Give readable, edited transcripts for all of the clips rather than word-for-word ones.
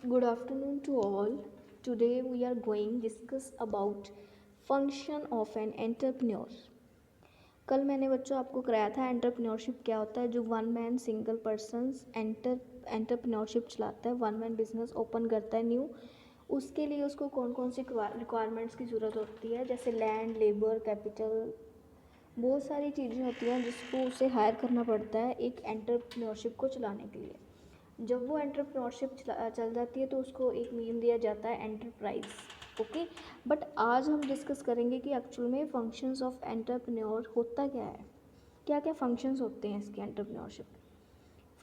Good afternoon to all. Today we are going discuss about function of an entrepreneur. कल मैंने बच्चों आपको कराया था एंटरप्रेन्योरशिप क्या होता है। जो one man single person entrepreneurship चलाता है, वन मैन बिजनेस ओपन करता है न्यू, उसके लिए उसको कौन कौन सी रिक्वायरमेंट्स की ज़रूरत होती है, जैसे लैंड, लेबर, कैपिटल, बहुत सारी चीज़ें होती हैं जिसको उसे हायर करना पड़ता है एक एंटरप्रेन्योरशिप को चलाने के लिए। जब वो एंटरप्रेन्योरशिप चल जाती है तो उसको एक नेम दिया जाता है एंटरप्राइज। ओके, बट आज हम डिस्कस करेंगे कि एक्चुअल में फंक्शंस ऑफ एंटरप्रेन्योर होता क्या है, क्या क्या फंक्शंस होते हैं इसके entrepreneurship.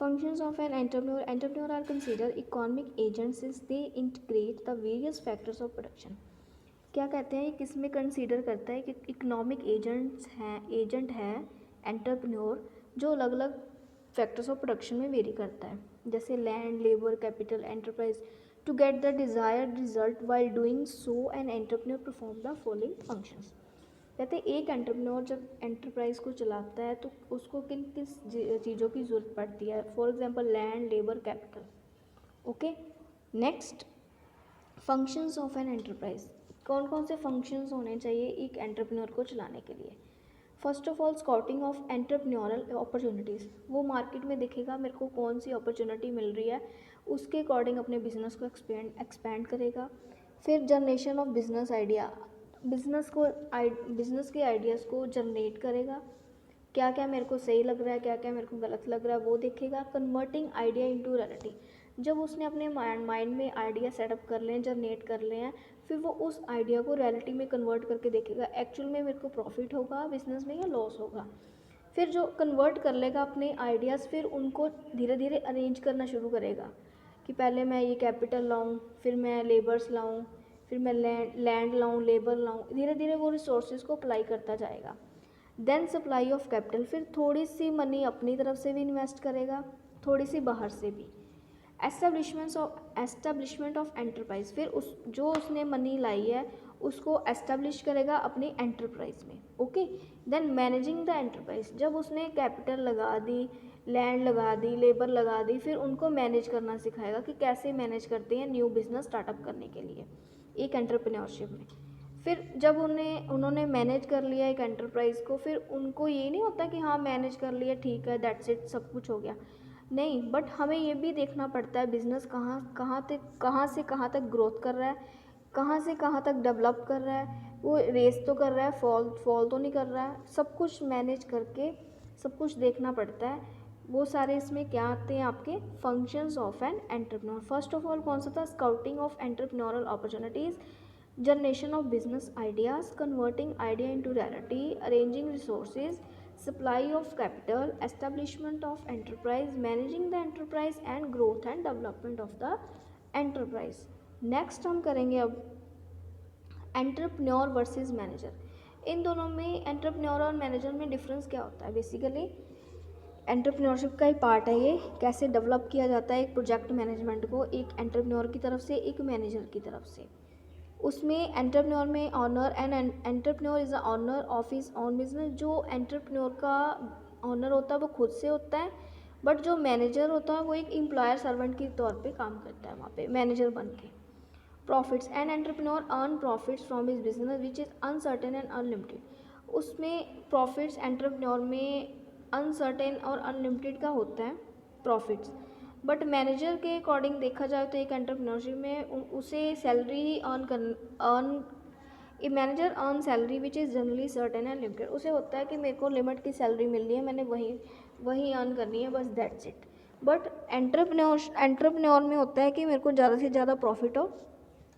Functions of an entrepreneur are consider economic agents since they integrate the various factors of production. क्या कहते हैं, किस में कंसीडर करता है कि इकोनॉमिक एजेंट है एंटरप्रेन्योर, जो अलग अलग फैक्टर्स ऑफ प्रोडक्शन में वेरी करता है, जैसे land, labour, capital, enterprise to get the desired result while doing so an entrepreneur perform the following functions. कहते हैं एक एंटरप्रेन्योर जब एंटरप्राइज को चलाता है तो उसको किन किस चीज़ों की ज़रूरत पड़ती है, for example land, labour, capital. Okay, next, functions of an enterprise. कौन कौन से फंक्शंस होने चाहिए एक एंटरप्रेन्योर को चलाने के लिए। First of all, scouting of entrepreneurial opportunities. वो मार्केट में देखेगा मेरे को कौन सी अपॉर्चुनिटी मिल रही है, उसके अकॉर्डिंग अपने बिजनेस को एक्सपेंड करेगा। फिर generation of business idea, business के आइडियाज़ को जनरेट करेगा, क्या क्या मेरे को सही लग रहा है, क्या क्या मेरे को गलत लग रहा है वो देखेगा। कन्वर्टिंग आइडिया इनटू रियलिटी, जब उसने अपने माइंड में आइडिया सेटअप कर लें, जनरेट कर लें हैं, फिर वो उस आइडिया को रियलिटी में कन्वर्ट करके देखेगा एक्चुअल में मेरे को प्रॉफिट होगा बिजनेस में या लॉस होगा। फिर जो कन्वर्ट कर लेगा अपने आइडियाज़, फिर उनको धीरे धीरे अरेंज करना शुरू करेगा कि पहले मैं ये कैपिटल लाऊं, फिर मैं लेबर्स लाऊं, फिर मैं लैंड लाऊं, लेबर लाऊं, धीरे धीरे वो रिसोर्सेज को अप्लाई करता जाएगा। देन सप्लाई ऑफ कैपिटल, फिर थोड़ी सी मनी अपनी तरफ से भी इन्वेस्ट करेगा, थोड़ी सी बाहर से भी। एस्टेब्लिशमेंट ऑफ एंटरप्राइज, फिर उस जो उसने मनी लाई है उसको एस्टेब्लिश करेगा अपनी एंटरप्राइज में। Okay, then managing the enterprise, जब उसने कैपिटल लगा दी, लैंड लगा दी, लेबर लगा दी, फिर उनको मैनेज करना सिखाएगा कि कैसे मैनेज करते हैं न्यू बिजनेस स्टार्टअप करने के लिए एक एंटरप्रेन्योरशिप में। फिर जब उन्होंने मैनेज कर लिया एक एंटरप्राइज़ को, फिर उनको ये नहीं होता कि हाँ मैनेज कर लिया ठीक है दैट्स इट सब कुछ हो गया, नहीं, बट हमें ये भी देखना पड़ता है बिज़नेस कहाँ से कहाँ तक ग्रोथ कर रहा है, कहाँ से कहाँ तक डेवलप कर रहा है, वो रेस तो कर रहा है, फॉल तो नहीं कर रहा है, सब कुछ मैनेज करके सब कुछ देखना पड़ता है। वो सारे इसमें क्या आते हैं आपके functions of an entrepreneur. First of all कौन सा था, scouting of entrepreneurial opportunities, generation of business ideas, converting idea into reality, arranging resources, supply of capital, establishment of enterprise, managing the enterprise and growth and development of the enterprise। Next हम करेंगे अब entrepreneur versus manager. इन दोनों में entrepreneur और manager में difference क्या होता है। बेसिकली एंटरप्रेन्योरशिप का ही पार्ट है ये, कैसे डेवलप किया जाता है एक प्रोजेक्ट मैनेजमेंट को एक एंटरप्रेन्योर की तरफ से एक मैनेजर की तरफ से। उसमें एंटरप्रेन्योर में owner and entrepreneur is a owner of his own business. जो एंटरप्रेन्योर का ऑनर होता है वो खुद से होता है, बट जो मैनेजर होता है वो एक एम्प्लॉयर सर्वेंट के तौर पे काम करता है वहाँ पे मैनेजर बन के। Profits, and entrepreneur earn profits from his business which is uncertain and unlimited. उसमें प्रॉफिट्स एंटरप्रेन्योर में अनसर्टेन और अनलिमिटेड का होता है प्रॉफिट्स, बट मैनेजर के अकॉर्डिंग देखा जाए तो एक एंटरप्रेन्योरशिप में उसे salary he earn a manager earn salary which is generally certain and limited. उसे होता है कि मेरे को लिमिट की सैलरी मिल रही है, मैंने वही वही अर्न करनी है, बस दैट्स इट। बट एंटरप्रेन्योर में होता है कि मेरे को ज़्यादा से ज़्यादा प्रॉफिट हो,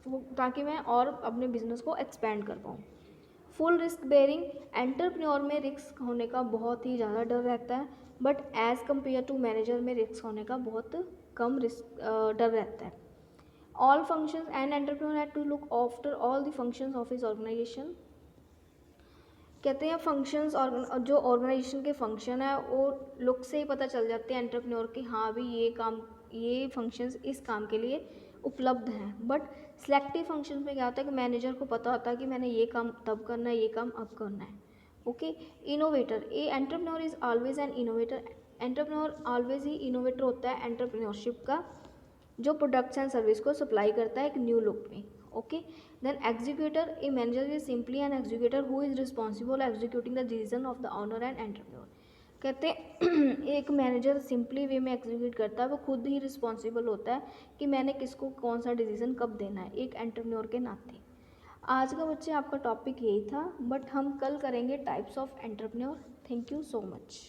वो ताकि मैं और अपने बिजनेस को एक्सपेंड कर पाऊँ। फुल रिस्क बेयरिंग, एंटरप्रेन्योर में रिस्क होने का बहुत ही ज़्यादा डर रहता है, but as compare to manager में रिस्क होने का बहुत कम रिस्क डर रहता है। All functions and entrepreneur had to look after all the functions of his organisation. कहते हैं फंक्शंस और जो ऑर्गेनाइजेशन के फंक्शन है वो लुक से ही पता चल जाते हैं एंटरप्रेन्योर की, हाँ अभी ये काम ये फंक्शंस इस काम के लिए उपलब्ध हैं। बट सिलेक्टिव फंक्शन में क्या होता है कि मैनेजर को पता होता है कि मैंने ये काम तब करना है, ये काम अब करना है। Okay, innovator, a entrepreneur is always an innovator. Entrepreneur always ही इनोवेटर होता है एंटरप्रेन्योरशिप का। जो प्रोडक्ट्स एंड सर्विस को सप्लाई करता है एक न्यू लुक में। Okay, then executor, a manager is simply an executor who is responsible executing the decision of the owner and entrepreneur. कहते हैं एक मैनेजर सिंपली वे में एग्जीक्यूट करता है, वो खुद ही रिस्पॉन्सिबल होता है कि मैंने किसको कौन सा डिसीजन कब देना है, एक एंटरप्रेन्योर के नाते। आज का बच्चे आपका टॉपिक यही था, बट हम कल करेंगे types of entrepreneur. Thank you so much.